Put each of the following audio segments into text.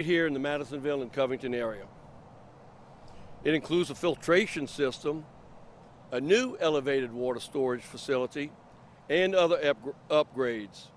here in the Madisonville and Covington area. It includes a filtration system, a new elevated water storage facility, and other upgrades.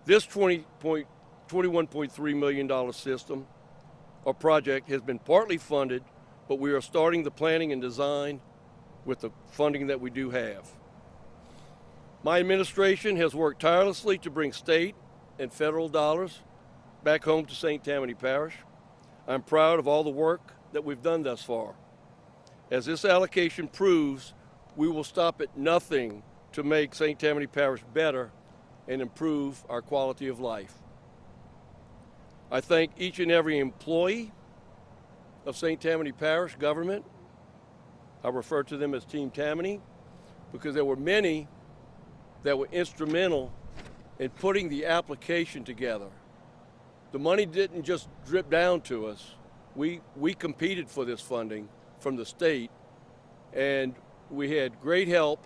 This $21.3 million system or project has been partly funded, but we are starting the planning and design with the funding that we do have. My administration has worked tirelessly to bring state and federal dollars back home to St. Tammany Parish. I'm proud of all the work that we've done thus far. As this allocation proves, we will stop at nothing to make St. Tammany Parish better and improve our quality of life. I thank each and every employee of St. Tammany Parish government. I refer to them as Team Tammany because there were many that were instrumental in putting the application together. The money didn't just drip down to us. We competed for this funding from the state, and we had great help,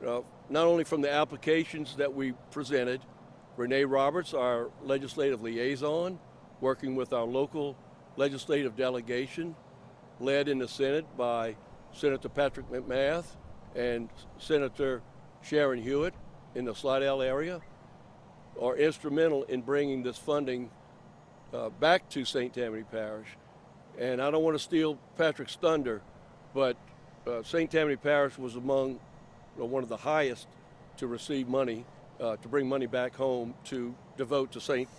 not only from the applications that we presented. Renee Roberts, our legislative liaison, working with our local legislative delegation, led in the Senate by Senator Patrick McMath and Senator Sharon Hewitt in the Slidell area, are instrumental in bringing this funding back to St. Tammany Parish. And I don't want to steal Patrick's thunder, but St. Tammany Parish was among one of the highest to receive money, to bring money back home to devote to St.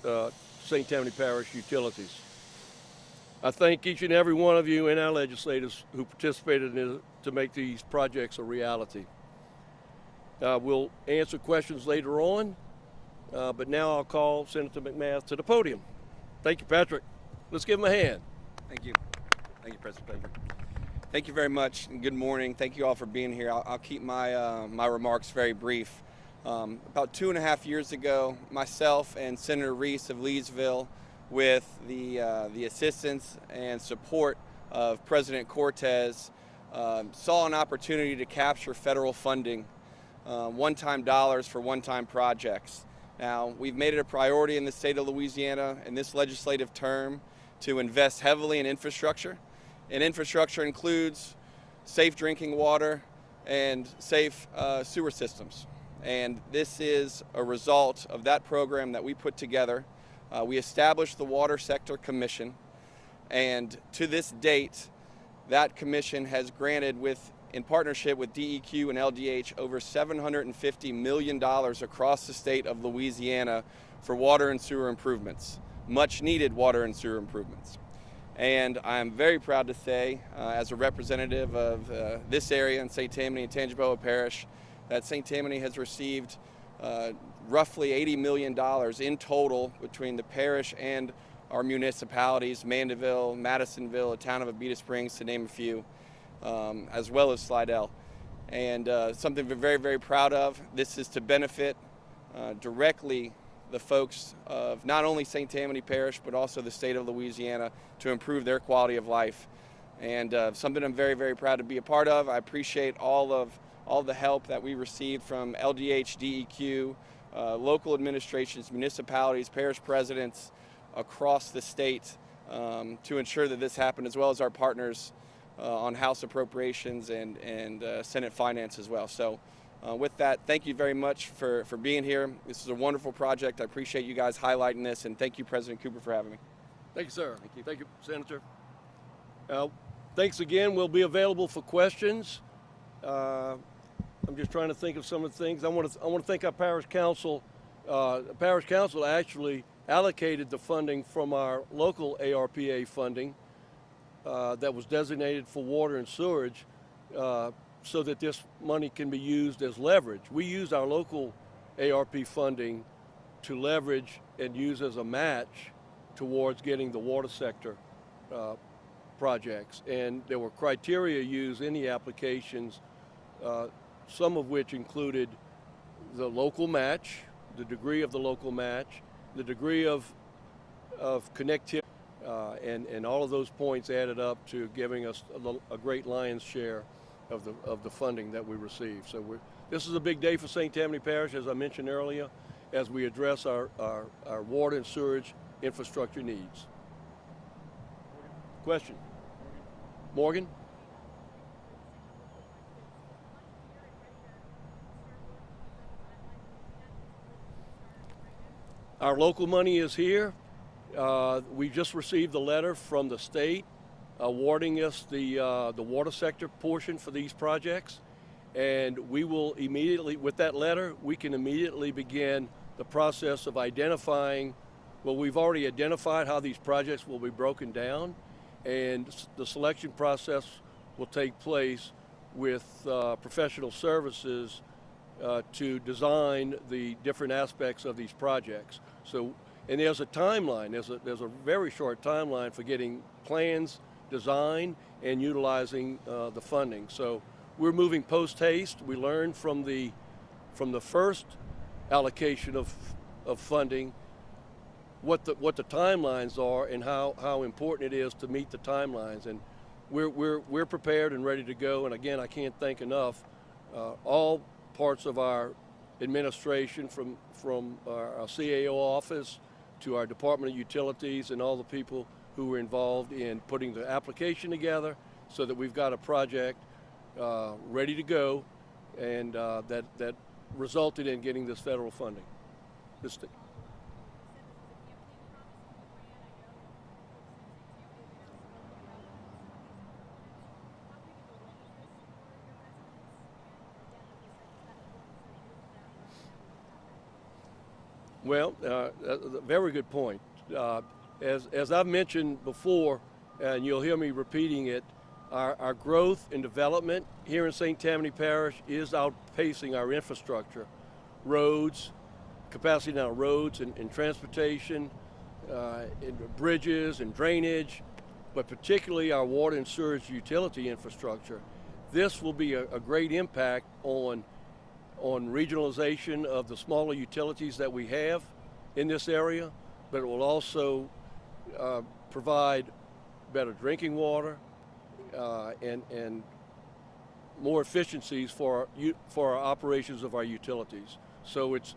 Tammany Parish utilities. I thank each and every one of you and our legislators who participated in it to make these projects a reality. We'll answer questions later on, but now I'll call Senator McMath to the podium. Thank you, Patrick. Let's give him a hand. Thank you. Thank you, President Baker. Thank you very much, and good morning. Thank you all for being here. I'll keep my remarks very brief. About 2.5 years ago, myself and Senator Reese of Leesville, with the assistance and support of President Cortez, saw an opportunity to capture federal funding, one-time dollars for one-time projects. Now, we've made it a priority in the state of Louisiana in this legislative term to invest heavily in infrastructure. And infrastructure includes safe drinking water and safe sewer systems. And this is a result of that program that we put together. We established the Water Sector Commission, and to this date, that commission has granted, in partnership with DEQ and LDH, over $750 million across the state of Louisiana for water and sewer improvements, much needed water and sewer improvements. And I'm very proud to say, as a representative of this area in St. Tammany and Tangipahoa Parish, that St. Tammany has received roughly $80 million in total between the parish and our municipalities, Mandeville, Madisonville, the town of Abita Springs, to name a few, as well as Slidell. And something we're very, very proud of. This is to benefit directly the folks of not only St. Tammany Parish, but also the state of Louisiana, to improve their quality of life. And something I'm very, very proud to be a part of. I appreciate all the help that we received from LDH, DEQ, local administrations, municipalities, parish presidents across the state to ensure that this happened, as well as our partners on House Appropriations and Senate Finance as well. So with that, thank you very much for being here. This is a wonderful project. I appreciate you guys highlighting this, and thank you, President Cooper, for having me. Thank you, sir. Thank you, Senator. Thanks again. We'll be available for questions. I'm just trying to think of some of the things. I want to thank our parish council. The parish council actually allocated the funding from our local ARPA funding that was designated for water and sewage, so that this money can be used as leverage. We use our local ARP funding to leverage and use as a match towards getting the water sector projects. And there were criteria used in the applications, some of which included the local match, the degree of the local match, the degree of connectivity, and all of those points added up to giving us a great lion's share of the funding that we received. So this is a big day for St. Tammany Parish, as I mentioned earlier, as we address our water and sewage infrastructure needs. Question? Morgan? Our local money is here. We just received a letter from the state awarding us the water sector portion for these projects. And we will immediately, with that letter, we can immediately begin the process of identifying, well, we've already identified how these projects will be broken down, and the selection process will take place with professional services to design the different aspects of these projects. So, and there's a timeline, there's a very short timeline for getting plans designed and utilizing the funding. So we're moving post haste. We learned from the first allocation of funding what the timelines are and how important it is to meet the timelines. And we're prepared and ready to go. And again, I can't thank enough all parts of our administration, from our CAO office to our Department of Utilities, and all the people who were involved in putting the application together so that we've got a project ready to go, and that resulted in getting this federal funding. Well, that's a very good point. As I've mentioned before, and you'll hear me repeating it, our growth and development here in St. Tammany Parish is outpacing our infrastructure, roads, capacity now roads and transportation, and bridges and drainage, but particularly our water and sewage utility infrastructure. This will be a great impact on regionalization of the smaller utilities that we have in this area, but it will also provide better drinking water and more efficiencies for our operations of our utilities. So it's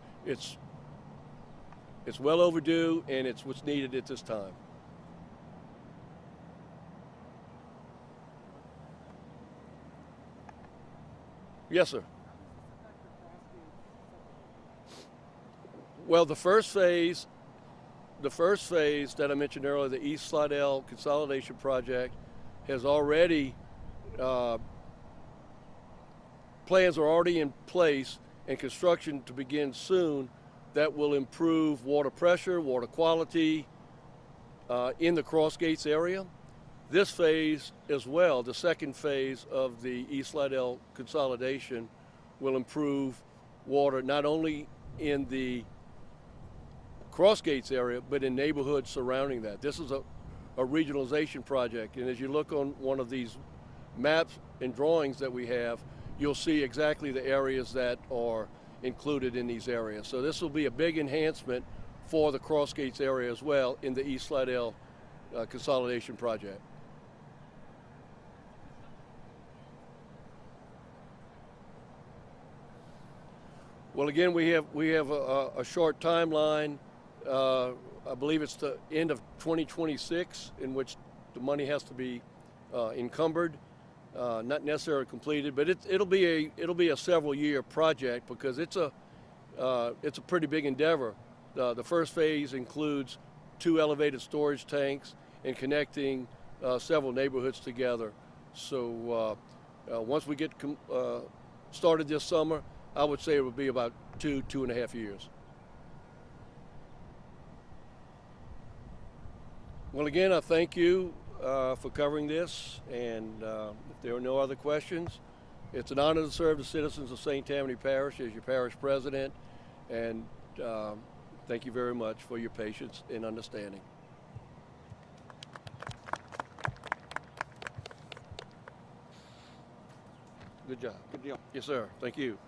well overdue, and it's what's needed at this time. Yes, sir. Well, the first phase that I mentioned earlier, the East Slidell Consolidation Project, has already, plans are already in place and construction to begin soon that will improve water pressure, water quality in the Cross Gates area. This phase as well, the second phase of the East Slidell Consolidation, will improve water not only in the Cross Gates area, but in neighborhoods surrounding that. This is a regionalization project, and as you look on one of these maps and drawings that we have, you'll see exactly the areas that are included in these areas. So this will be a big enhancement for the Cross Gates area as well in the East Slidell Consolidation Project. Well, again, we have a short timeline. I believe it's the end of 2026 in which the money has to be encumbered, not necessarily completed, but it'll be a several year project because it's a pretty big endeavor. The first phase includes 2 elevated storage tanks and connecting several neighborhoods together. So once we get started this summer, I would say it would be about 2.5 years. Well, again, I thank you for covering this, and if there are no other questions, it's an honor to serve the citizens of St. Tammany Parish as your parish president, and thank you very much for your patience and understanding. Good job. Good deal. Yes, sir. Thank you.